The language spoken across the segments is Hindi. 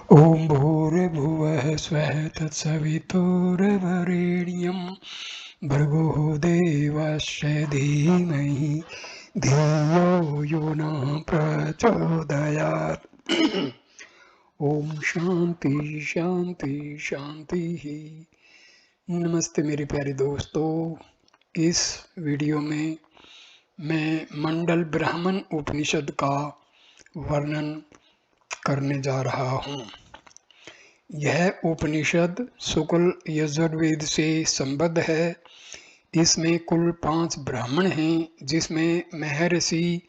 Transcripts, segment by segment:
ओम भूर्भुवः स्वः तत्सवितुर्वरेण्यं भर्गो देवस्य धीमहि धियो यो नः प्रचोदयात्। ओम शांति शांति शांति ही। नमस्ते मेरे प्यारे दोस्तों, इस वीडियो में मैं मंडल ब्राह्मण उपनिषद का वर्णन करने जा रहा हूँ। यह उपनिषद शुक्ल यजुर्वेद से संबद्ध है। इसमें कुल 5 ब्राह्मण हैं, जिसमें महर्षि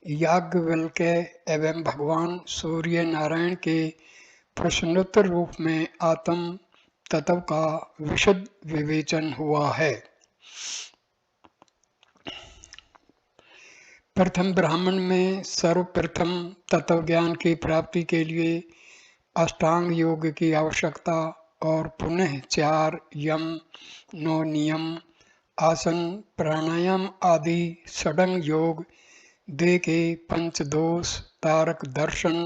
याज्ञवल्क्य एवं भगवान सूर्य नारायण के प्रश्नोत्तर रूप में आत्म तत्व का विशद विवेचन हुआ है। प्रथम ब्राह्मण में सर्वप्रथम तत्व ज्ञान की प्राप्ति के लिए अष्टांग योग की आवश्यकता और पुनः 4 यम 9 नियम आसन प्राणायाम आदि षडंग योग देह के पंचदोष तारक दर्शन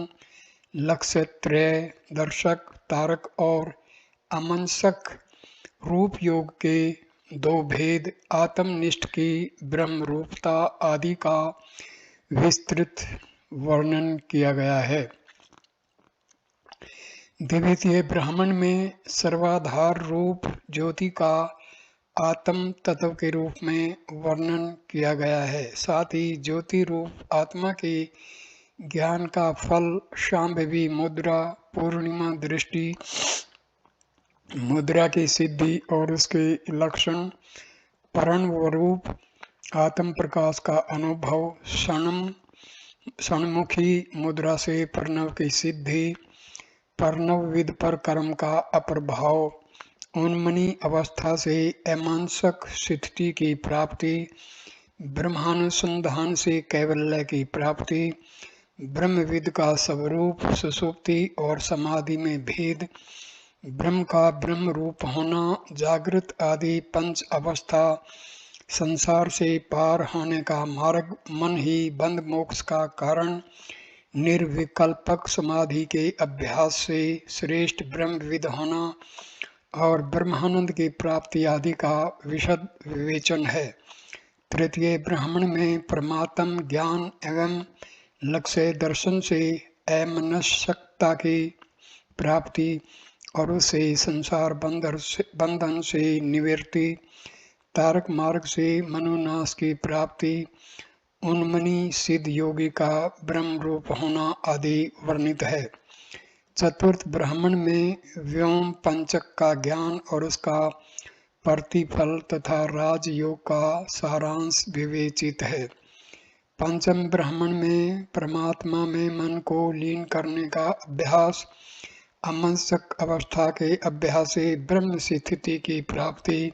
लक्ष्य त्रय दर्शक तारक और अमंसक रूप योग के 2 भेद आत्मनिष्ठ की ब्रह्म रूपता आदि का विस्तृत वर्णन किया गया है। द्वितीय ब्राह्मण में सर्वाधार रूप ज्योति का आत्म तत्व के रूप में वर्णन किया गया है। साथ ही ज्योति रूप आत्मा के ज्ञान का फल शांभवी मुद्रा पूर्णिमा दृष्टि मुद्रा की सिद्धि और उसके लक्षण प्रणवरूप आत्म प्रकाश का अनुभव क्षणमुखी मुद्रा से प्रणव की सिद्धि प्रणवविद पर कर्म का अप्रभाव उन्मनी अवस्था से अमांसक स्थिति की प्राप्ति ब्रह्मानुसंधान से कैवल्य की प्राप्ति ब्रह्मविद का स्वरूप सुषुप्ति और समाधि में भेद ब्रह्म का ब्रह्म रूप होना जागृत आदि पंच अवस्था संसार से पार होने का मार्ग मन ही बंध मोक्ष का कारण निर्विकल्पक समाधि के अभ्यास से श्रेष्ठ ब्रह्मविद होना और ब्रह्मानंद की प्राप्ति आदि का विशद विवेचन है। तृतीय ब्राह्मण में परमात्म ज्ञान एवं लक्ष्य दर्शन से अमनस्कता की प्राप्ति और उसे संसार बंधन से निवृत्ति तारक मार्ग से मनोनाश की प्राप्ति उन्मनी सिद्ध योगी का ब्रह्म रूप होना आदि वर्णित है। चतुर्थ ब्राह्मण में व्योम पंचक का ज्ञान और उसका प्रतिफल तथा राजयोग का सारांश विवेचित है। पंचम ब्राह्मण में परमात्मा में मन को लीन करने का अभ्यास अमंसक अवस्था के अभ्यास से ब्रह्म स्थिति की प्राप्ति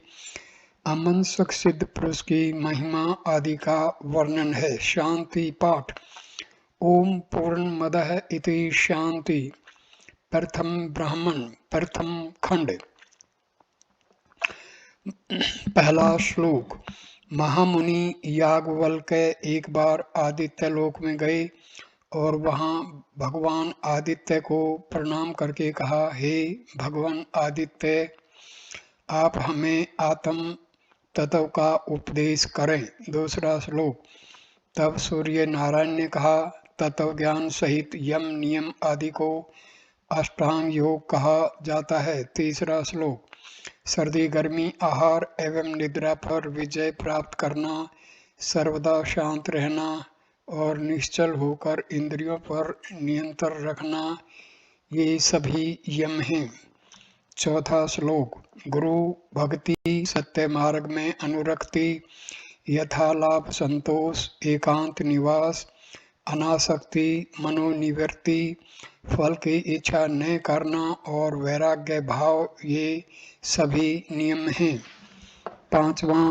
अमंसक सिद्ध पुरुष की महिमा आदि का वर्णन है। शांति पाठ। ओम पूर्णमदः इति शांति। प्रथम ब्राह्मण प्रथम खंड। पहला श्लोक। महामुनि याज्ञवल्क्य एक बार आदित्य लोक में गए और वहां भगवान आदित्य को प्रणाम करके कहा, हे भगवान आदित्य, आप हमें आत्म तत्व का उपदेश करें। दूसरा श्लोक। तब सूर्य नारायण ने कहा, तत्व ज्ञान सहित यम नियम आदि को अष्टांग योग कहा जाता है। तीसरा श्लोक। सर्दी गर्मी आहार एवं निद्रा पर विजय प्राप्त करना सर्वदा शांत रहना और निश्चल होकर इंद्रियों पर नियंत्रण रखना ये सभी यम हैं। चौथा श्लोक। गुरु भक्ति सत्य मार्ग में अनुरक्ति यथालाभ संतोष एकांत निवास अनासक्ति मनोनिवृत्ति फल की इच्छा न करना और वैराग्य भाव ये सभी नियम हैं। पांचवा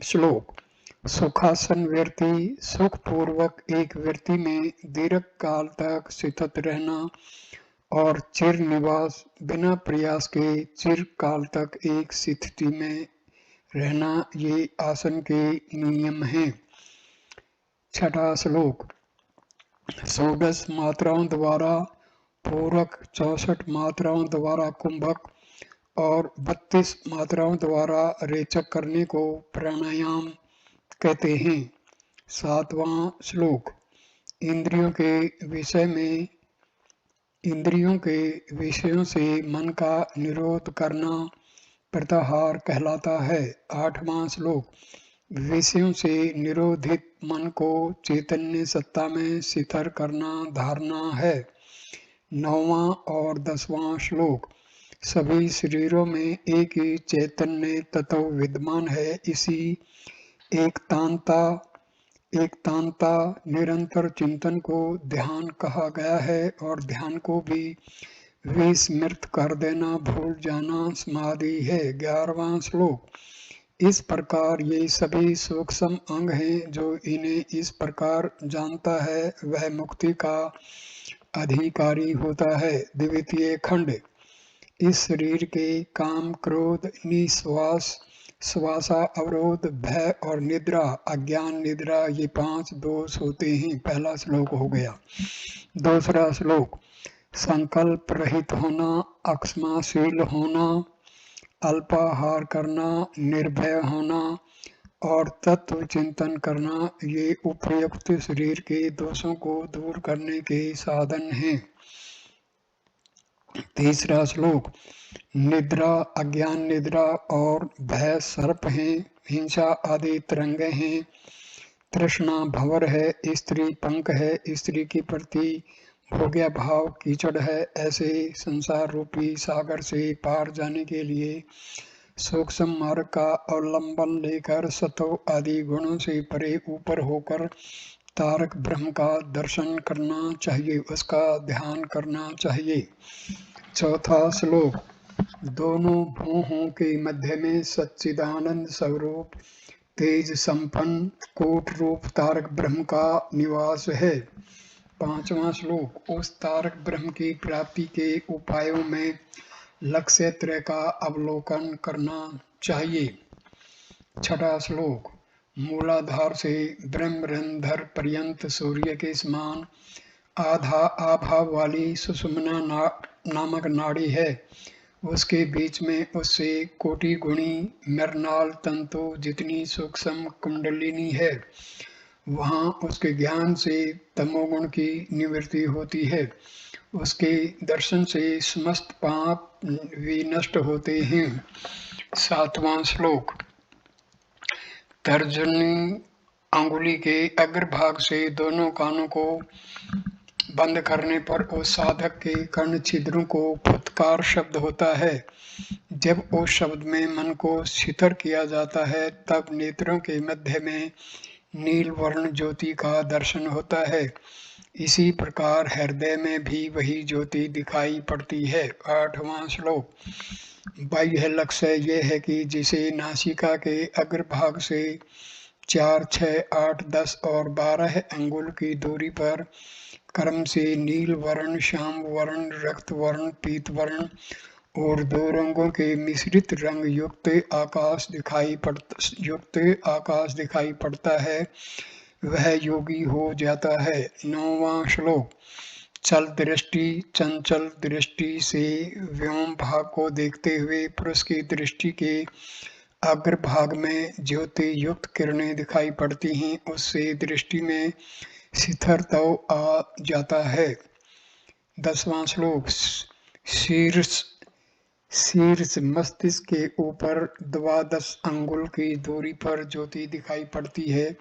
श्लोक। सुखासन वृत्ति सुख पूर्वक एक वृत्ति में दीर्घ काल तक स्थित रहना और चिर निवास बिना प्रयास के चिर काल तक एक स्थिति में रहना ये आसन के नियम हैं। छठा श्लोक। 16 मात्राओं द्वारा पूरक 64 मात्राओं द्वारा कुंभक और 32 मात्राओं द्वारा रेचक करने को प्राणायाम कहते हैं। 7वां श्लोक। इंद्रियों के विषयों से मन का निरोध करना प्रत्याहार कहलाता है। 8वां श्लोक। विषयों से निरोधित मन को चैतन्य सत्ता में स्थिर करना धारणा है। 9वां और 10वां श्लोक। सभी शरीरों में एक ही चैतन्य तत्व विद्यमान है। इसी एकतांता निरंतर चिंतन को ध्यान कहा गया है और ध्यान को भी विस्मृत कर देना, भूल जाना समाधि है। 11वां श्लोक। इस प्रकार ये सभी सूक्ष्म अंग हैं, जो इन्हें इस प्रकार जानता है वह मुक्ति का अधिकारी होता है। द्वितीय खंड। इस शरीर के काम, क्रोध, निश्वास, श्वासा अवरोध, भय और निद्रा, अज्ञान निद्रा, ये 5 दोष होते हैं। पहला श्लोक हो गया। दूसरा श्लोक। संकल्प रहित होना, अक्षमाशील होना, अल्पाहार करना, निर्भय होना और तत्व चिंतन करना, ये उपयुक्त शरीर के दोषों को दूर करने के साधन हैं। तीसरा श्लोक। निद्रा, अज्ञान निद्रा और भय सर्प हैं, हिंसा आदि तरंगे हैं, तृष्णा भंवर है, स्त्री पंख है, स्त्री के प्रति भोग्य भाव कीचड़ है। ऐसे संसार रूपी सागर से पार जाने के लिए सूक्ष्म मार्ग का अवलंबन लेकर सत्व आदि गुणों से परे ऊपर होकर तारक ब्रह्म का दर्शन करना चाहिए, उसका ध्यान करना चाहिए। चौथा श्लोक। दोनों भूहों के मध्य में सच्चिदानंद स्वरूप तेज संपन्न कूट रूप तारक ब्रह्म का निवास है। 5वां श्लोक। उस तारक ब्रह्म की प्राप्ति के उपायों में लक्ष्य त्रय का अवलोकन करना चाहिए। 6वां श्लोक। मूलाधार से ब्रह्मरंध्र पर्यंत सूर्य के समान आधा आभा वाली सुषुम्ना नामक नाड़ी है। उसके बीच में उससे कोटि गुणी मृणाल तंतु जितनी सूक्ष्म कुंडलिनी है, वहाँ उसके ज्ञान से तमोगुण की निवृत्ति होती है। उसके दर्शन से समस्त पाप विनष्ट होते हैं। 7वां श्लोक। तर्जनी अंगुली के अग्रभाग से दोनों कानों को बंद करने पर उस साधक के कर्ण छिद्रों को फुत्कार शब्द होता है। जब उस शब्द में मन को स्थिर किया जाता है, तब नेत्रों के मध्य में नील वर्ण ज्योति का दर्शन होता है। इसी प्रकार हृदय में भी वही ज्योति दिखाई पड़ती है। 8वां श्लोक। बाह्य लक्ष्य यह है कि जिसे नासिका के अग्रभाग से 4, 6, 8, 10 और 12 अंगुल की दूरी पर क्रम से नील वर्ण, श्याम वर्ण, रक्त वर्ण, पीत वर्ण और 2 रंगों के मिश्रित रंग युक्त आकाश दिखाई पड़ता है, वह योगी हो जाता है। 9वां श्लोक। चल दृष्टि, चंचल दृष्टि से व्योम भाग को देखते हुए पुरुष की दृष्टि के अग्रभाग में ज्योति युक्त किरणें दिखाई पड़ती हैं, उससे दृष्टि में स्थिरता आ जाता है। 10वां श्लोक। शीर्ष मस्तिष्क के ऊपर 12 अंगुल की दूरी पर ज्योति दिखाई पड़ती है,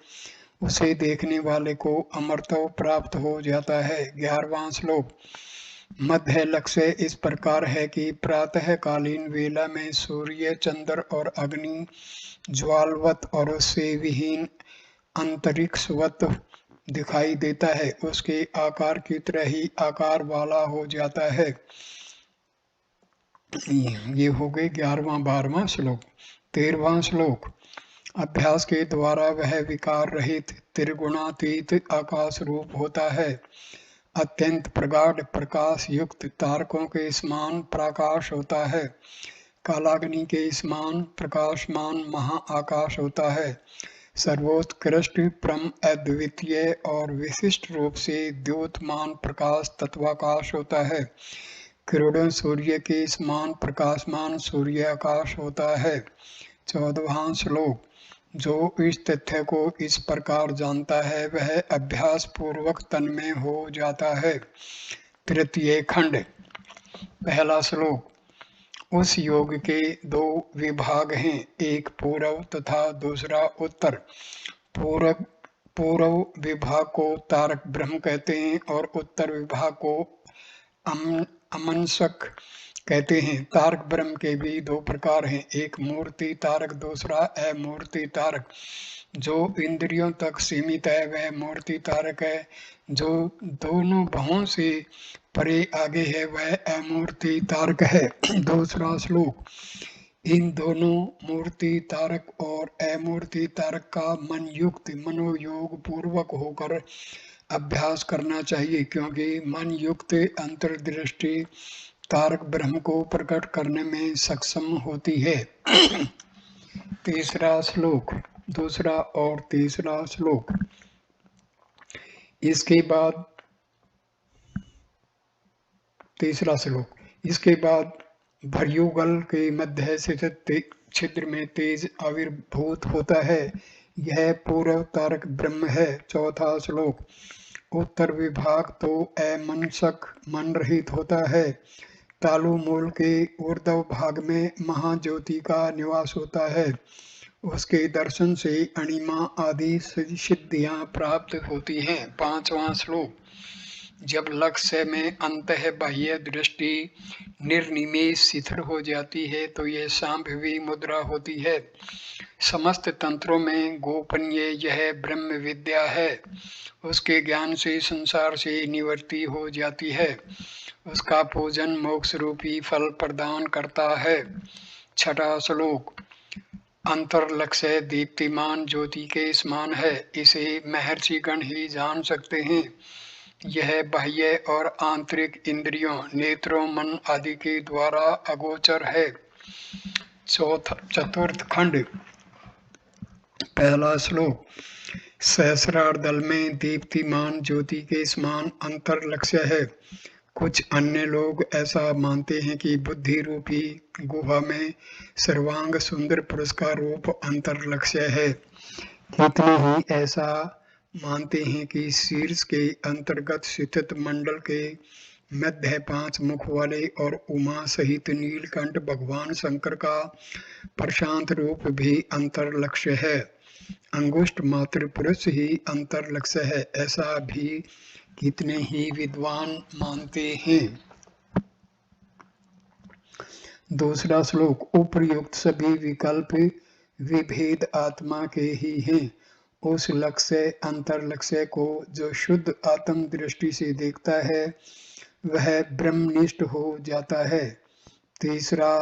उसे देखने वाले को अमरत्व प्राप्त हो जाता है। 11वां श्लोक। मध्य लक्ष्य इस प्रकार है कि प्रातः कालीन वेला में सूर्य, चंद्र और अग्नि ज्वालवत और उससे विहीन अंतरिक्षवत दिखाई देता है, उसके आकार की तरह ही आकार वाला हो जाता है। ये हो गए 11वां 12वां श्लोक। 13वां श्लोक। अभ्यास के द्वारा वह विकार रहित त्रिगुणातीत आकाश रूप होता है। अत्यंत प्रगाढ़ प्रकाश युक्त तारकों के समान प्रकाश होता है। कालाग्नि के समान प्रकाशमान महाआकाश होता है। सर्वोत्कृष्ट परम अद्वितीय और विशिष्ट रूप से द्योतमान प्रकाश तत्वाकाश होता है। करोड़ों सूर्य के समान प्रकाशमान सूर्याकाश होता है। 14वां श्लोक। जो इस तथ्य को इस प्रकार जानता है वह अभ्यास पूर्वक तन्मय हो जाता है। तृतीय खंड। पहला श्लोक। उस योग के दो विभाग हैं, एक पूर्व तथा दूसरा उत्तर। पूर्व विभाग को तारक ब्रह्म कहते हैं और उत्तर विभाग को अमंसक कहते हैं। तारक ब्रह्म के भी दो प्रकार हैं, एक मूर्ति तारक, दूसरा अमूर्ति तारक। जो इंद्रियों तक सीमित है वह मूर्ति तारक है, जो दोनों भावों से परे आगे है वह अमूर्ति तारक है। दूसरा श्लोक। इन दोनों मूर्ति तारक और अमूर्ति तारक का मन युक्त मनोयोग पूर्वक होकर अभ्यास करना चाहिए, क्योंकि मन युक्त अंतर्दृष्टि तारक ब्रह्म को प्रकट करने में सक्षम होती है। तीसरा श्लोक। दूसरा और तीसरा श्लोक। इसके बाद तीसरा श्लोक। इसके बाद भर्युगल के मध्य स्थित छिद्र में तेज आविर्भूत होता है, यह पूर्व तारक ब्रह्म है। चौथा श्लोक। उत्तर विभाग तो अमंसक मन रहित होता है। तालु मूल के ऊर्ध्व भाग में महाज्योति का निवास होता है, उसके दर्शन से अणिमा आदि सिद्धियां प्राप्त होती हैं। पांचवा श्लोक। जब लक्ष्य में अंतः बाह्य दृष्टि निर्निमेष शिथिल हो जाती है तो यह सांभवी मुद्रा होती है। समस्त तंत्रों में गोपनीय यह ब्रह्म विद्या है, उसके ज्ञान से संसार से निवृत्ति हो जाती है, उसका पूजन मोक्ष रूपी फल प्रदान करता है। छठा श्लोक। अंतर्लक्ष्य दीप्तिमान ज्योति के समान है, इसे महर्षिगण ही जान सकते हैं। यह बाह्य और आंतरिक इंद्रियों नेत्रों मन आदि के द्वारा अगोचर है। चतुर्थ खंड। पहला श्लोक। सहस्रार दल में दीप्तिमान ज्योति के समान अंतर्लक्ष्य है। कुछ अन्य लोग ऐसा मानते हैं कि बुद्धि रूपी गुहा में सर्वांग सुंदर पुरुष का रूप अंतर्लक्ष्य है। कितने ही ऐसा मानते हैं कि शीर्ष के अंतर्गत स्थित मंडल के मध्य 5 मुख वाले और उमा सहित नीलकंठ भगवान शंकर का प्रशांत रूप भी अंतर्लक्ष्य है। अंगुष्ठ मात्र पुरुष ही अंतर्लक्ष्य है, ऐसा भी कितने ही विद्वान मानते हैं। दूसरा श्लोक। उपर्युक्त सभी विकल्प विभेद आत्मा के ही हैं। उस लक्ष्य अंतर्लक्ष्य को जो शुद्ध आत्म दृष्टि से देखता है वह ब्रह्मनिष्ठ हो जाता है। तीसरा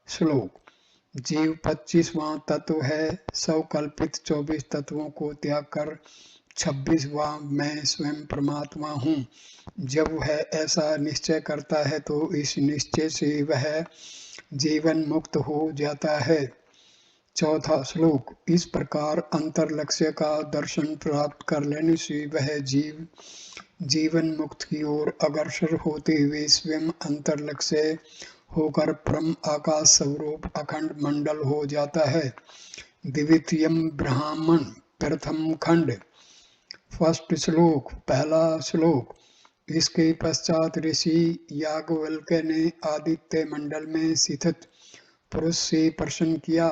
श्लोक। जीव 25वां तत्व है, स्वकल्पित 24 तत्वों को त्याग कर 26वां मैं स्वयं परमात्मा हूँ। जब वह ऐसा निश्चय करता है तो इस निश्चय से वह जीवन मुक्त हो जाता है। चौथा श्लोक। इस प्रकार अंतर्लक्ष्य का दर्शन प्राप्त कर लेने से वह जीवन मुक्त की ओर अग्रसर होते हुए स्वयं अंतर्लक्ष्य होकर परम आकाश स्वरूप अखंड मंडल हो जाता है। द्वितीयम ब्राह्मण। प्रथम खंड। फर्स्ट श्लोक। पहला श्लोक। इसके पश्चात ऋषि याज्ञवल्क्य ने आदित्य मंडल में स्थित पुरुष से प्रश्न किया।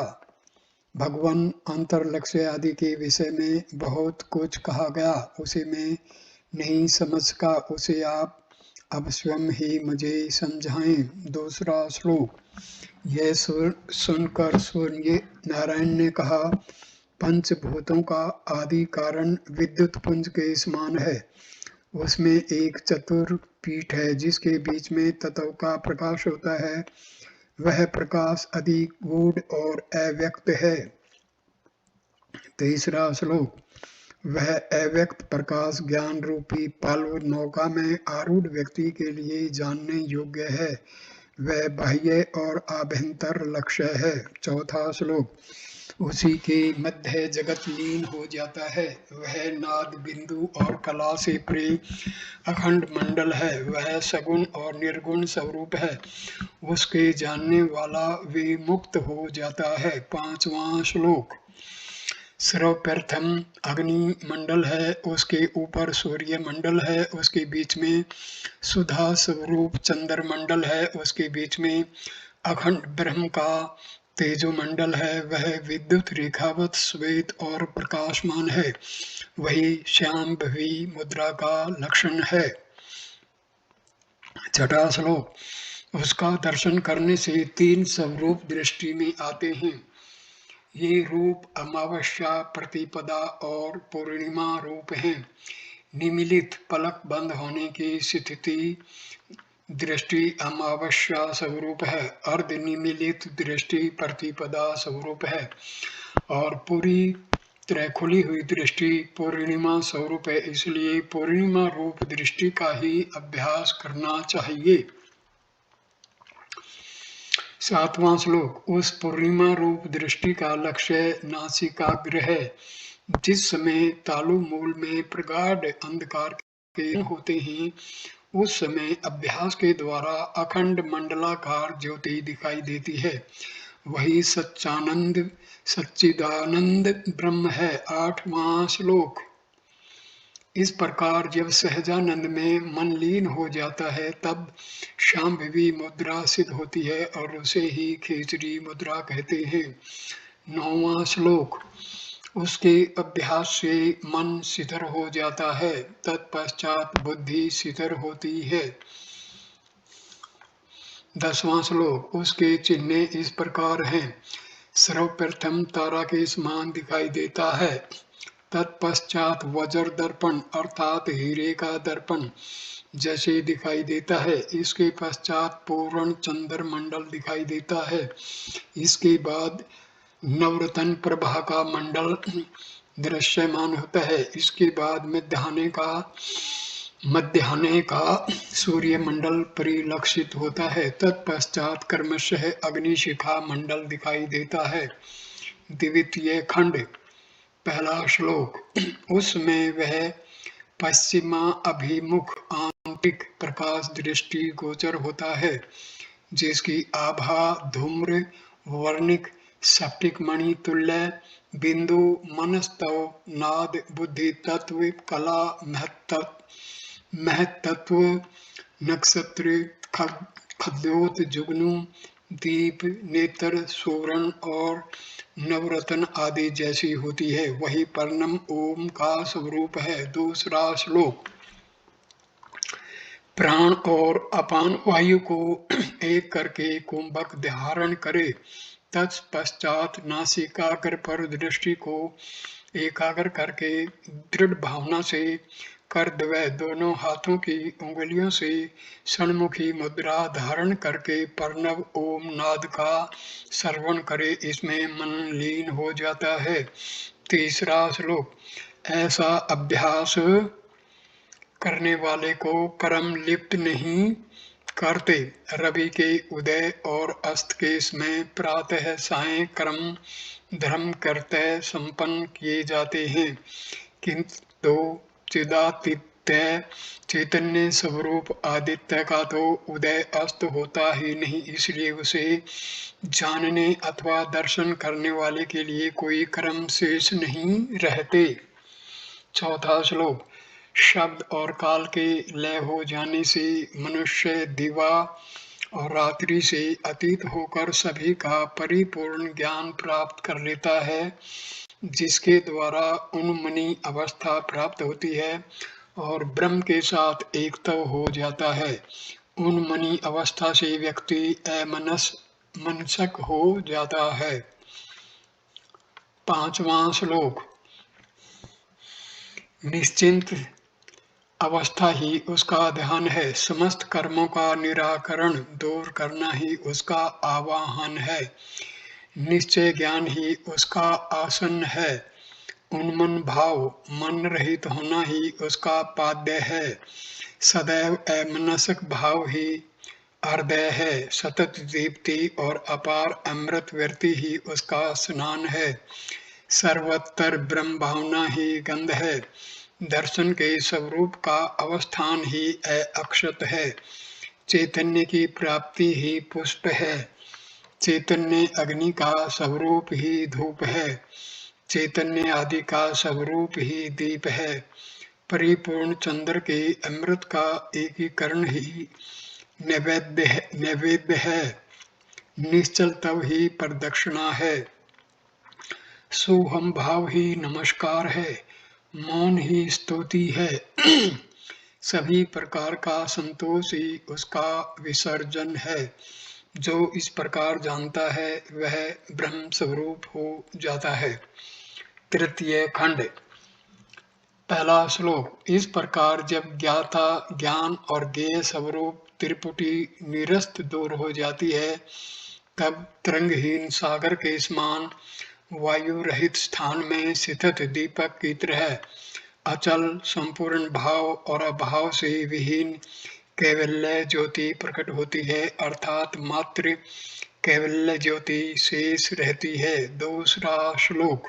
भगवान अंतर्लक्ष्य आदि के विषय में बहुत कुछ कहा गया, उसे मैं नहीं समझ सका, उसे आप अब स्वयं ही मुझे समझाएं। दूसरा श्लोक। यह सुनकर सूर्य नारायण ने कहा, पंचभूतों का आदि कारण विद्युत पुंज के समान है। उसमें एक चतुर पीठ है जिसके बीच में तत्व का प्रकाश होता है। वह प्रकाश अधिक गूढ़ और अव्यक्त है। तीसरा श्लोक। वह अव्यक्त प्रकाश ज्ञान रूपी पल्व नौका में आरूढ़ व्यक्ति के लिए जानने योग्य है। वह बाह्य और आभ्यंतर लक्ष्य है। चौथा श्लोक। उसी के मध्य जगत लीन हो जाता है। वह नाद बिंदु और कला से परे अखंड मंडल है। वह सगुण और निर्गुण स्वरूप है। उसके जानने वाला विमुक्त हो जाता है। 5वां श्लोक। सर्वप्रथम अग्नि मंडल है, उसके ऊपर सूर्य मंडल है, उसके बीच में सुधा स्वरूप चंद्र मंडल है, उसके बीच में अखंड ब्रह्म का तेजो मंडल है। वह विद्युत रेखावत श्वेत और प्रकाशमान है। वही श्याम भवी मुद्रा का लक्षण है। 6वां श्लोक। उसका दर्शन करने से 3 स्वरूप दृष्टि में आते हैं। ये रूप अमावस्या, प्रतिपदा और पूर्णिमा रूप हैं। निमिलित पलक बंद होने की स्थिति दृष्टि अमावस्या स्वरूप है। अर्ध निमिलित दृष्टि प्रतिपदा स्वरूप है और पूरी तरह खुली हुई दृष्टि पूर्णिमा स्वरूप है। इसलिए पूर्णिमा रूप दृष्टि का ही अभ्यास करना चाहिए। 7वां श्लोक। उस पूर्णिमा रूप दृष्टि का लक्ष्य नासिकाग्र है। जिस समय तालु मूल में प्रगाढ़ अंधकार के होते हैं, उस समय अभ्यास के द्वारा अखंड मंडलाकार ज्योति दिखाई देती है। वही सच्चानंद सच्चिदानंद ब्रह्म है। 8वां श्लोक। इस प्रकार जब सहजानंद में मन लीन हो जाता है, तब शांभवी मुद्रा सिद्ध होती है और उसे ही खेचरी मुद्रा कहते हैं। 9वां श्लोक। उसके अभ्यास से मन शिथिर हो जाता है, तत्पश्चात बुद्धि शिथिर होती है। 10वां श्लोक। उसके चिन्ह इस प्रकार हैं। सर्वप्रथम तारा के समान दिखाई देता है, तत्पश्चात वज्र दर्पण अर्थात हीरे का दर्पण जैसे दिखाई देता है। इसके पश्चात पूर्ण चंद्र मंडल दिखाई देता है। इसके बाद नवरत्न प्रभा का मंडल दृश्यमान होता है। इसके बाद मध्याह्न का सूर्य मंडल परिलक्षित होता है। तत्पश्चात क्रमशः अग्निशिखा मंडल दिखाई देता है। द्वितीय खंड। पहला श्लोक। उसमें वह पश्चिमा अभिमुख आंतरिक प्रकाश दृष्टि गोचर होता है, जिसकी आभा धूम्र वर्णिक स्फटिक मणि तुल्य बिंदु मनस्तव नाद बुद्धि तत्व कला महतत्व नक्षत्र खद्योत जुगनू दीप नेत्र सुवर्ण और नवरत्न आदि जैसी होती है। वही परम ओम का स्वरूप है। दूसरा श्लोक। प्राण और अपान वायु को एक करके कुंभक धारण करे, तत्पश्चात नासिकाग्र पर दृष्टि को एकाग्र करके दृढ़ भावना से कर द्वय दोनों हाथों की उंगलियों से षण्मुखी मुद्रा धारण करके प्रणव ओम नाद का श्रवण करे। इसमें मन लीन हो जाता है। तीसरा श्लोक। ऐसा अभ्यास करने वाले को कर्म लिप्त नहीं करते। रवि के उदय और अस्त के समय प्रातः सायं कर्म धर्म कर्तव्य संपन्न किए जाते हैं, किंतु चिदादित्य चैतन्य स्वरूप आदित्य का तो उदय अस्त होता ही नहीं, इसलिए उसे जानने अथवा दर्शन करने वाले के लिए कोई कर्म शेष नहीं रहते। चौथा श्लोक। शब्द और काल के लय हो जाने से मनुष्य दिवा और रात्रि से अतीत होकर सभी का परिपूर्ण ज्ञान प्राप्त कर लेता है, जिसके द्वारा उन्मनी अवस्था प्राप्त होती है और ब्रह्म के साथ एकत्व हो जाता है। उन्मनी अवस्था से व्यक्ति मनसक हो जाता है। 5वां श्लोक। निश्चिंत अवस्था ही उसका ध्यान है। समस्त कर्मों का निराकरण दूर करना ही उसका आवाहन है। निश्चय ज्ञान ही उसका आसन है। उन्मन भाव मन रहित होना ही उसका पाद्य है। सदैव अमनस्क भाव ही हृदय है, सतत दीप्ति और अपार अमृत वृत्ति ही उसका स्नान है। सर्वत्र ब्रह्म भावना ही गंध है, दर्शन के स्वरूप का अवस्थान ही अक्षत है। चैतन्य की प्राप्ति ही पुष्प है, चैतन्य अग्नि का स्वरूप ही धूप है, चैतन्य आदि का स्वरूप ही दीप है। परिपूर्ण चंद्र के अमृत का एकीकरण ही नैवेद्य है, निश्चल तव ही प्रदक्षिणा है। सोहम भाव ही नमस्कार है, मौन ही स्तुति है। सभी प्रकार का संतोष ही उसका विसर्जन है। जो इस प्रकार जानता है वह ब्रह्म स्वरूप हो जाता है। तृतीय खंड, पहला श्लोक। इस प्रकार जब ज्ञाता ज्ञान और ज्ञेय स्वरूप त्रिपुटी निरस्त दूर हो जाती है, तब तरंगहीन सागर के समान वायु रहित स्थान में स्थित दीपक की तरह अचल संपूर्ण भाव और अभाव से विहीन कैवल्य ज्योति प्रकट होती है, अर्थात मात्र कैवल्य ज्योति शेष रहती है। दूसरा श्लोक।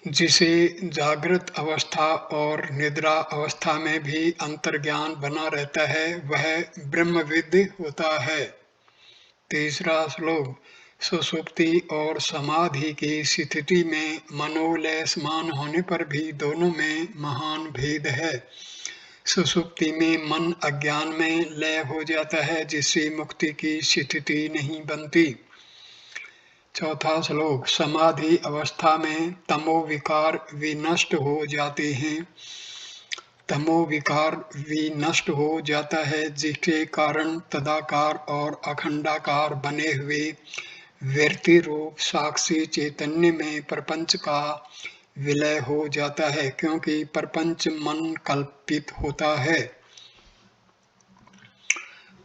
जिसे जागृत अवस्था और निद्रा अवस्था में भी अंतर्ज्ञान बना रहता है वह ब्रह्मविद होता है। तीसरा श्लोक। सुषुप्ति और समाधि की स्थिति में मनोलय समान होने पर भी दोनों में महान भेद है। सुषुप्ति में मन अज्ञान में लय हो जाता है, जिससे मुक्ति की स्थिति नहीं बनती। चौथा श्लोक। समाधि अवस्था में तमो विकार विनष्ट हो जाते हैं, तमो विकार विनष्ट हो जाता है, जिसके कारण तदाकार और अखंडाकार बने हुए वृत्ति रूप साक्षी चैतन्य में प्रपंच का विलय हो जाता है, क्योंकि प्रपंच मन कल्पित होता है।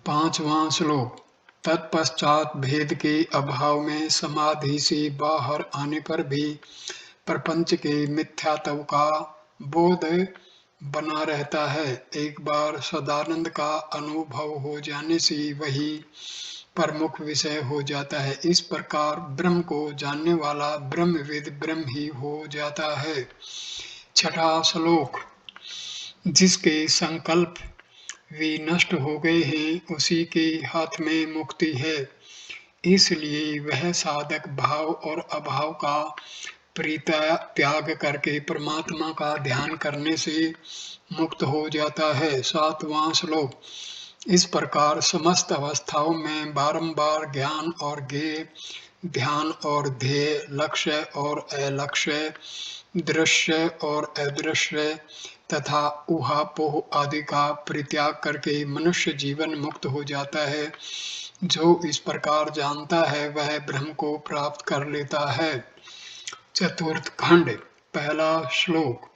पांचवा श्लोक। तत्पश्चात भेद के अभाव में समाधि से बाहर आने पर भी प्रपंच के मिथ्यात्व का बोध बना रहता है। एक बार सदानंद का अनुभव हो जाने से वही प्रमुख विषय हो जाता है। इस प्रकार ब्रह्म को जानने वाला ब्रह्मविद ब्रह्म ही हो जाता है। छठा श्लोक। जिसके संकल्प विनष्ट हो गए हैं उसी के हाथ में मुक्ति है, इसलिए वह साधक भाव और अभाव का परित्याग करके परमात्मा का ध्यान करने से मुक्त हो जाता है। सातवां श्लोक। इस प्रकार समस्त अवस्थाओं में बारंबार ज्ञान और ज्ञेय, ध्यान और ध्येय, लक्ष्य और अलक्ष्य, दृश्य और अदृश्य तथा ऊहापोह आदि का परित्याग करके मनुष्य जीवन मुक्त हो जाता है। जो इस प्रकार जानता है वह ब्रह्म को प्राप्त कर लेता है। चतुर्थ खंड। पहला श्लोक।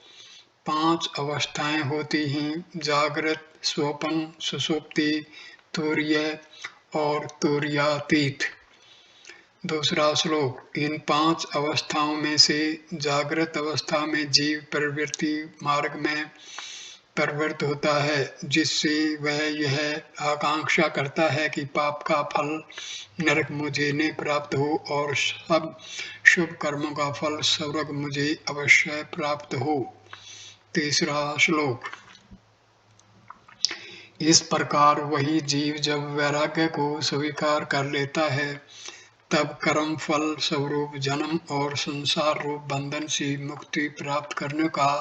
5 अवस्थाएं होती हैं, जागृत, स्वप्न, सुषुप्ति, तुरीय और तुरीयातीत। दूसरा श्लोक। इन 5 अवस्थाओं में से जागृत अवस्था में जीव प्रवृत्ति मार्ग में प्रवृत्त होता है, जिससे वह यह आकांक्षा करता है कि पाप का फल नरक मुझे न प्राप्त हो और सब शुभ कर्मों का फल स्वर्ग मुझे अवश्य प्राप्त हो। तीसरा श्लोक। इस प्रकार वही जीव जब वैराग्य को स्वीकार कर लेता है तब कर्म फल स्वरूप जन्म और संसार रूप बंधन से मुक्ति प्राप्त करने का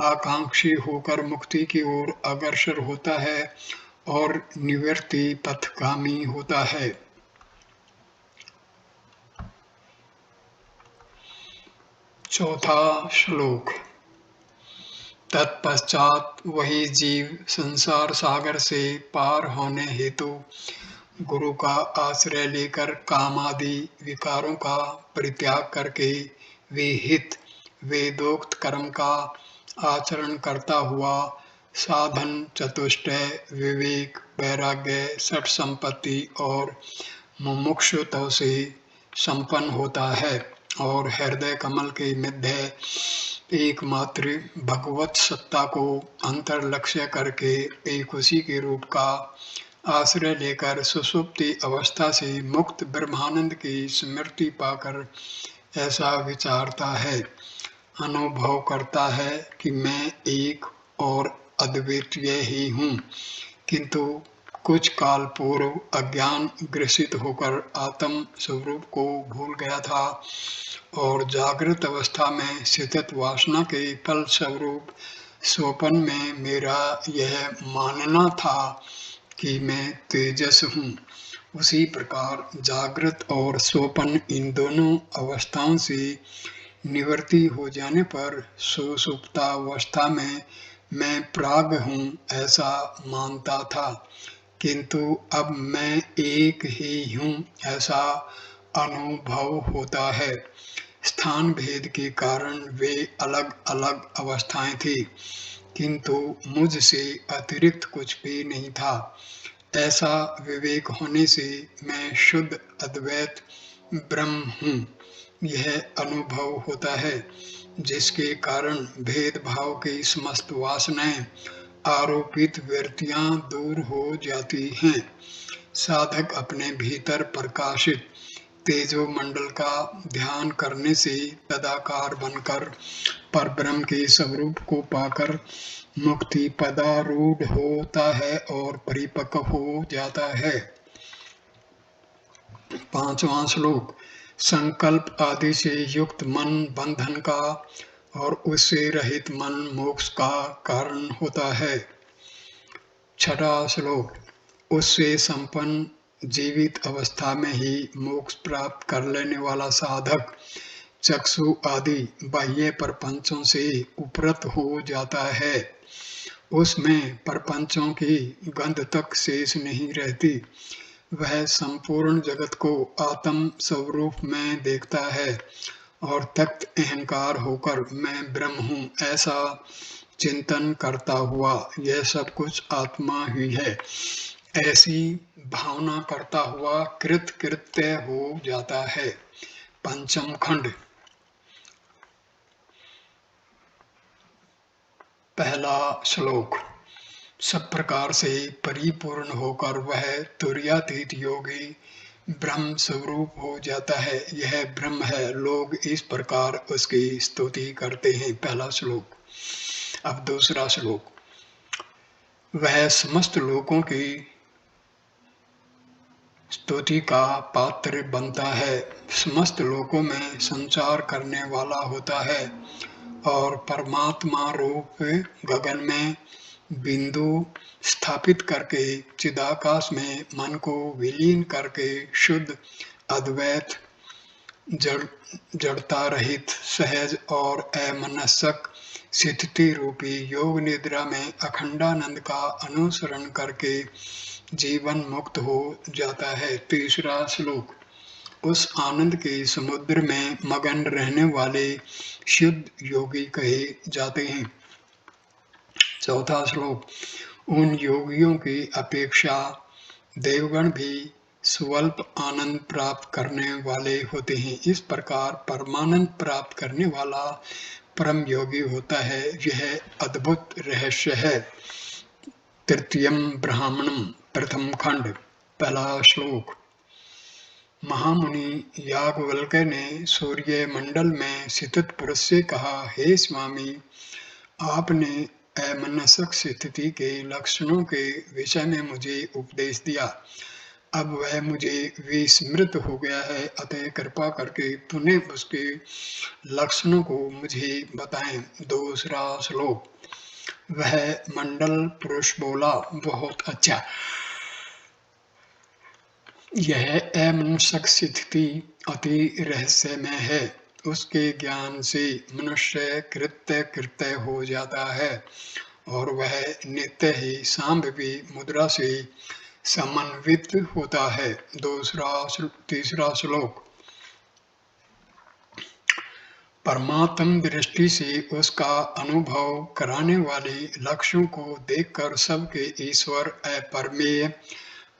आकांक्षी होकर मुक्ति की ओर अग्रसर होता है और निवृत्ति पथगामी होता है। चौथा श्लोक। तत्पश्चात वही जीव संसार सागर से पार होने हेतु गुरु का आश्रय लेकर कामादि विकारों का परित्याग करके विहित वेदोक्त कर्म का आचरण करता हुआ साधन चतुष्टय, विवेक, वैराग्य, षट संपत्ति और मुमुक्षुत्व से संपन्न होता है। और हृदय कमल के मध्य एकमात्र भगवत सत्ता को अंतर लक्ष्य करके एक उसी के रूप का आश्रय लेकर सुषुप्ति अवस्था से मुक्त ब्रह्मानंद की स्मृति पाकर ऐसा विचारता है, अनुभव करता है कि मैं एक और अद्वितीय ही हूँ, किंतु कुछ काल पूर्व अज्ञान ग्रसित होकर आत्म स्वरूप को भूल गया था और जागृत अवस्था में स्थित वासना के फल स्वरूप स्वप्न में मेरा यह मानना था कि मैं तेजस हूँ। उसी प्रकार जागृत और स्वप्न इन दोनों अवस्थाओं से निवृत्ति हो जाने पर सुषुप्तावस्था में मैं प्राग हूँ ऐसा मानता था, किंतु अब मैं एक ही हूँ ऐसा अनुभव होता है। स्थान भेद के कारण वे अलग अलग अवस्थाएं थी, किंतु मुझसे अतिरिक्त कुछ भी नहीं था। ऐसा विवेक होने से मैं शुद्ध अद्वैत ब्रह्म हूँ, यह अनुभव होता है, जिसके कारण भेदभाव की समस्त वासनाएं आरोपित वृत्तियां दूर हो जाती हैं। साधक अपने भीतर प्रकाशित तेजो मंडल का ध्यान करने से तदाकार बनकर परब्रह्म के स्वरूप को पाकर मुक्ति पदारूढ़ होता है और परिपक्व हो जाता है। 5वां श्लोक। संकल्प आदि से युक्त मन बंधन का और उससे रहित मन मोक्ष का कारण होता है। 6वां श्लोक। उससे संपन्न जीवित अवस्था में ही मोक्ष प्राप्त कर लेने वाला साधक चक्षु आदि बाह्य प्रपंचों से उपरत हो जाता है। उसमें प्रपंचों की गंध तक शेष नहीं रहती। वह संपूर्ण जगत को आत्म स्वरूप में देखता है और तख्त अहंकार होकर मैं ब्रह्म हूँ ऐसा चिंतन करता हुआ यह सब कुछ आत्मा ही है ऐसी भावना करता हुआ कृत्य हो जाता है। 5वां खंड। पहला श्लोक। सब प्रकार से परिपूर्ण होकर वह तुर्यातीत योगी ब्रह्म स्वरूप हो जाता है। यह ब्रह्म है, लोग इस प्रकार उसकी स्तुति करते हैं। पहला श्लोक। अब दूसरा श्लोक। वह समस्त लोगों की स्तुति का पात्र बनता है, समस्त लोगों में संचार करने वाला होता है और परमात्मा रूप गगन में बिंदु स्थापित करके चिदाकाश में मन को विलीन करके शुद्ध अद्वैत जड़ता रहित सहज और अमनस्क स्थिति रूपी योग निद्रा में अखंडानंद का अनुसरण करके जीवन मुक्त हो जाता है। तीसरा श्लोक। उस आनंद के समुद्र में मगन रहने वाले शुद्ध योगी कहे जाते हैं। चौथा श्लोक। उन योगियों की अपेक्षा देवगण भी स्वल्प आनंद प्राप्त करने वाले होते हैं। इस प्रकार परमानंद प्राप्त करने वाला परम योगी होता है। यह अद्भुत रहस्य है। तृतीयम ब्राह्मणम। प्रथम खंड। पहला श्लोक। महामुनि याज्ञवल्क्य ने सूर्य मंडल में स्थित पुरुष से कहा, हे स्वामी, आपने अमनस्क स्थिति के लक्षणों के विषय में मुझे उपदेश दिया। अब वह मुझे विस्मृत हो गया है, अतः कृपा करके पुनः उसके लक्षणों को मुझे बताएं। दूसरा श्लोक। वह मंडल पुरुष बोला, बहुत अच्छा। यह अमनस्क स्थिति अति रहस्यमय है। उसके ज्ञान से मनुष्य कृत्य हो जाता है और वह नित्य ही सांभवी मुद्रा से समन्वित होता है। तीसरा श्लोक। परमात्म दृष्टि से उसका अनुभव कराने वाले लक्ष्यों को देखकर सबके ईश्वर अपरमेय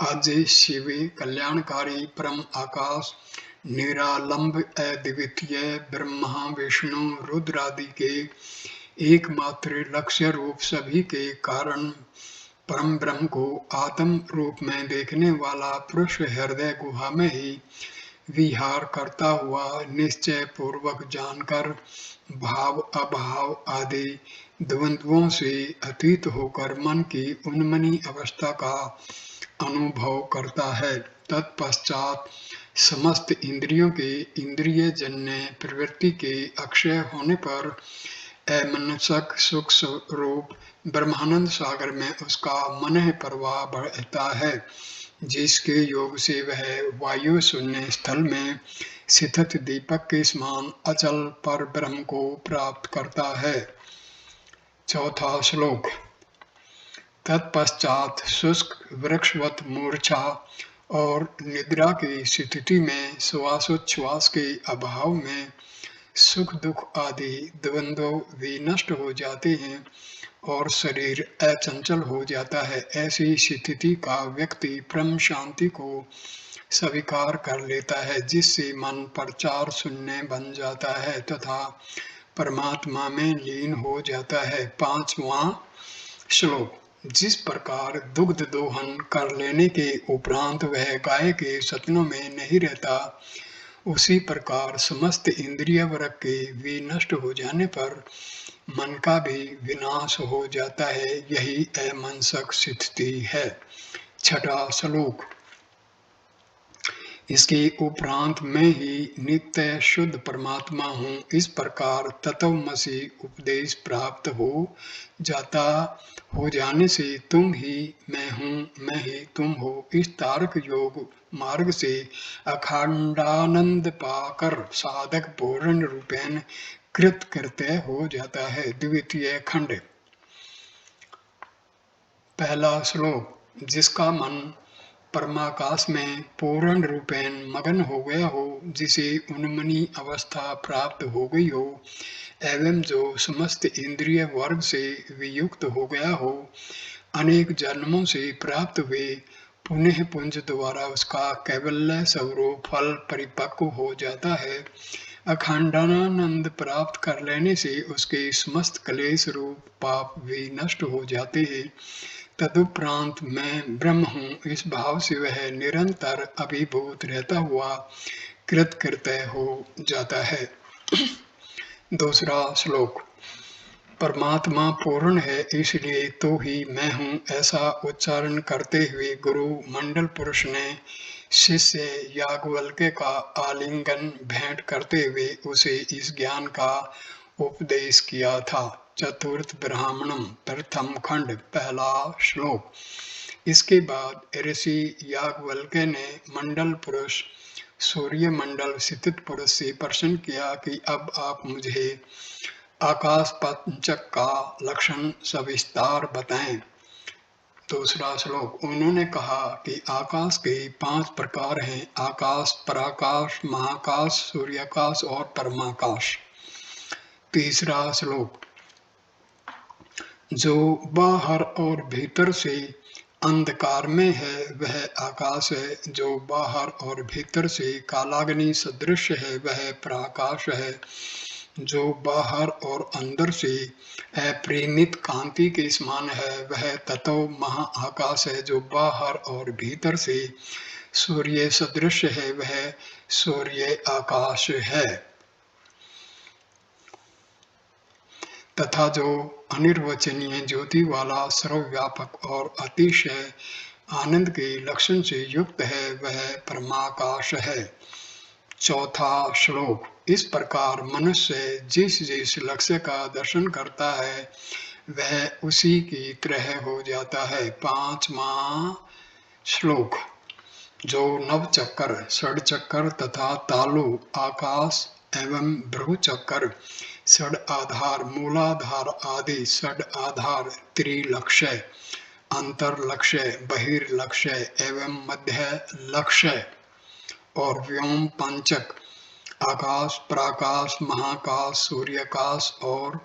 अजय शिव कल्याणकारी परम आकाश निरालंब अद्वितीय ब्रह्मा विष्णु रुद्रादि के एकमात्र लक्ष्य रूप सभी के कारण परम ब्रह्म को आत्म रूप में देखने वाला पुरुष हृदय गुहा में ही विहार करता हुआ निश्चय पूर्वक जानकर भाव अभाव आदि द्वंद्वों से अतीत होकर मन की उन्मनी अवस्था का अनुभव करता है। तत्पश्चात समस्त इंद्रियों के इंद्रिय जन्य प्रवृत्ति के अक्षय होने पर अमनसक सुख स्वरूप ब्रह्मानंद सागर में उसका मन प्रवाह बढ़ता है, जिसके योग से वह वायु शून्य स्थल में स्थित दीपक के समान अचल पर ब्रह्म को प्राप्त करता है। चौथा श्लोक। तत्पश्चात शुष्क वृक्षवत मूर्छा और निद्रा की स्थिति में श्वासोच्छ्वास के अभाव में सुख दुख आदि द्वंद्व भी नष्ट हो जाते हैं और शरीर अचंचल हो जाता है। ऐसी स्थिति का व्यक्ति परम शांति को स्वीकार कर लेता है, जिससे मन प्रचार शून्य बन जाता है तथा परमात्मा में लीन हो जाता है। पांचवा श्लोक। जिस प्रकार दुग्ध दोहन कर लेने के उपरांत वह गाय के सतनों में नहीं रहता, उसी प्रकार समस्त इंद्रिय वर्ग के विनष्ट हो जाने पर मन का भी विनाश हो जाता है। यही अमनसक स्थिति है। छठा श्लोक। इसके उपरांत मैं ही नित्य शुद्ध परमात्मा हूँ, इस प्रकार तत्वमसि उपदेश प्राप्त हो जाने से तुम ही मैं हूँ, मैं ही तुम हो, इस तारक योग मार्ग से अखंडानंद पाकर साधक पूर्ण रूपेण कृतकृत्य हो जाता है। द्वितीय खंड। पहला श्लोक। जिसका मन परमाकाश में पूर्ण रूपेण मगन हो गया हो, जिसे उन्मनी अवस्था प्राप्त हो गई हो, एवं जो समस्त इंद्रिय वर्ग से वियुक्त हो गया हो, अनेक जन्मों से प्राप्त हुए पुनः पुंज द्वारा उसका कैवल्य स्वरूप फल परिपक्व हो जाता है। अखंडानंद प्राप्त कर लेने से उसके समस्त क्लेश रूप पाप भी नष्ट हो जाते हैं। तदुपरांत मैं ब्रह्म हूँ, इस भाव से वह निरंतर अभिभूत रहता हुआ कृतकृत्य हो जाता है। दूसरा श्लोक। परमात्मा पूर्ण है, इसलिए तो ही मैं हूँ, ऐसा उच्चारण करते हुए गुरु मंडल पुरुष ने शिष्य याज्ञवल्क्य का आलिंगन भेंट करते हुए उसे इस ज्ञान का उपदेश किया था। चतुर्थ ब्राह्मणम प्रथम खंड। पहला श्लोक। इसके बाद ऋषि याज्ञवल्क्य ने मंडल पुरुष सूर्य मंडल स्थित पुरुष से प्रश्न किया कि अब आप मुझे आकाश पंचक का लक्षण सविस्तार बताएं। दूसरा श्लोक। उन्होंने कहा कि आकाश के 5 प्रकार हैं, आकाश, पराकाश, महाकाश, सूर्याकाश और परमाकाश। तीसरा श्लोक। जो बाहर और भीतर से अंधकार में है वह आकाश है, जो बाहर और भीतर से कालाग्नि सदृश है वह प्रकाश है, जो बाहर और अंदर से अप्रिमित कांति के समान है वह तत्व महाआकाश है, जो बाहर और भीतर से सूर्य सदृश है वह सूर्य आकाश है, तथा जो अनिर्वचनीय ज्योति वाला सर्वव्यापक और अतिशय आनंद के लक्षण से युक्त है वह परमाकाश है। चौथा श्लोक। इस प्रकार मनुष्य जिस जिस लक्ष्य का दर्शन करता है वह उसी की तरह हो जाता है। पांचवा श्लोक। जो नव चक्कर, षड चक्कर तथा तालु, आकाश एवं भ्रू चक्कर, षड आधार, मूलाधार आदि षड आधार, त्रिलक्ष्य, अंतरलक्ष्य, बहिर्लक्ष्य एवं मध्य लक्ष्य और व्योम पंचक, आकाश, प्राकाश, महाकाश, सूर्याकाश और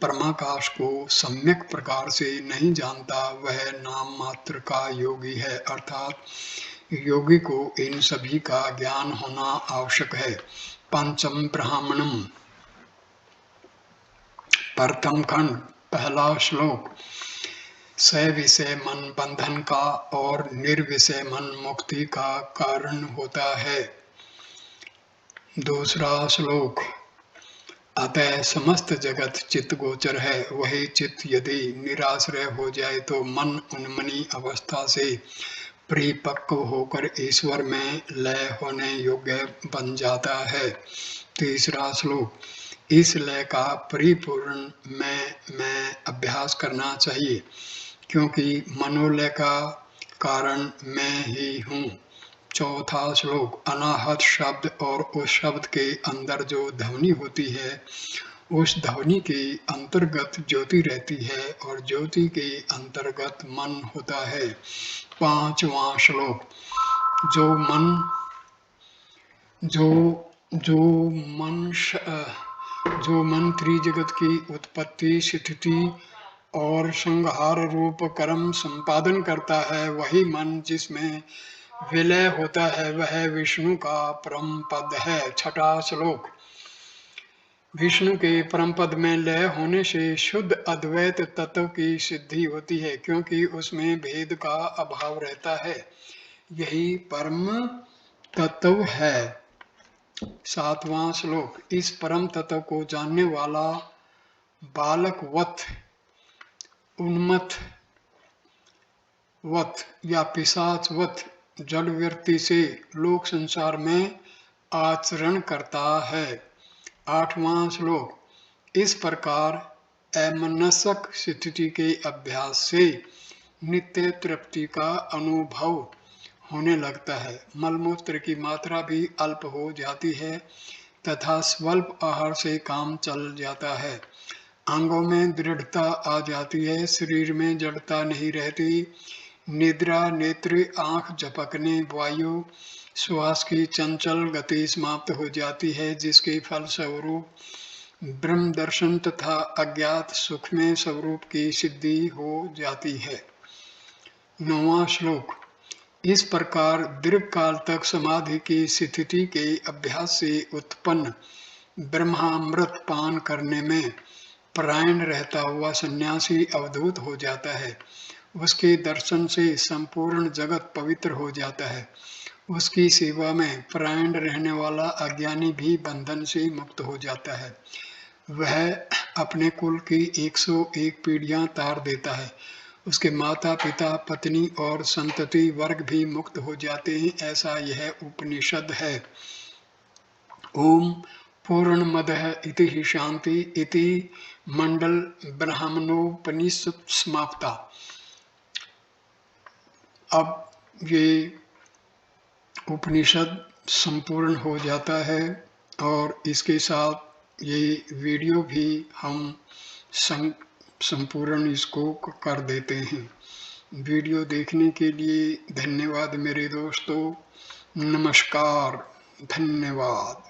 परमाकाश को सम्यक प्रकार से नहीं जानता वह नाम मात्र का योगी है। अर्थात योगी को इन सभी का ज्ञान होना आवश्यक है। पंचम ब्राह्मणम, प्रथम खंड, पहला श्लोक। सविषय मन बंधन का और निर्विषय मन मुक्ति का कारण होता है। दूसरा श्लोक। अतः समस्त जगत चित्त गोचर है, वही चित्त यदि निराश्रय हो जाए तो मन उन्मनी अवस्था से परिपक्व होकर ईश्वर में लय होने योग्य बन जाता है। तीसरा श्लोक। इस लय का परिपूर्ण मैं अभ्यास करना चाहिए, क्योंकि मनोलय का कारण मैं ही हूँ। चौथा श्लोक। अनाहत शब्द और उस शब्द के अंदर जो ध्वनि होती है, उस ध्वनि के अंतर्गत ज्योति रहती है और ज्योति के अंतर्गत मन होता है। पांचवा श्लोक। जो मन त्रिजगत की उत्पत्ति, स्थिति और संहार रूप कर्म संपादन करता है, वही मन जिसमें विलय होता है वह विष्णु का परम पद है। छठा श्लोक। विष्णु के परम पद में लय होने से शुद्ध अद्वैत तत्व की सिद्धि होती है, क्योंकि उसमें भेद का अभाव रहता है। यही परम तत्व है। सातवां श्लोक। इस परम तत्व को जानने वाला बालकवत, उन्मत्त वत या पिशाचवत जड़वृत्ति से लोक संसार में आचरण करता है। आठवां श्लोक। इस प्रकार अमनस्क स्थिति के अभ्यास से नित्य तृप्ति का अनुभव होने लगता है। मलमूत्र की मात्रा भी अल्प हो जाती है तथा स्वल्प आहार से काम चल जाता है। अंगों में दृढ़ता आ जाती है, शरीर में जड़ता नहीं रहती। निद्रा, नेत्र, आंख झपकने, वायु, श्वास की चंचल गति समाप्त हो जाती है, जिसके फल स्वरूप ब्रह्म दर्शन तथा अज्ञात सुख में स्वरूप की सिद्धि हो जाती है। नौवां श्लोक। इस प्रकार दीर्घ काल तक समाधि की स्थिति के अभ्यास से उत्पन्न ब्रह्मामृत पान करने में परायण रहता हुआ सन्यासी अवधूत हो जाता है। उसके दर्शन से संपूर्ण जगत पवित्र हो जाता है। उसकी सेवा में परायण रहने वाला अज्ञानी भी बंधन से मुक्त हो जाता है। वह अपने कुल की 101 पीढ़ियां तार देता है। उसके माता पिता, पत्नी और संतति वर्ग भी मुक्त हो जाते हैं, ऐसा यह उपनिषद है। ओम पूर्णमदः इति शांति इति मंडल ब्राह्मणोपनिषद समाप्ता। अब ये उपनिषद संपूर्ण हो जाता है और इसके साथ ये वीडियो भी हम संपूर्ण इसको कर देते हैं। वीडियो देखने के लिए धन्यवाद मेरे दोस्तों। नमस्कार, धन्यवाद।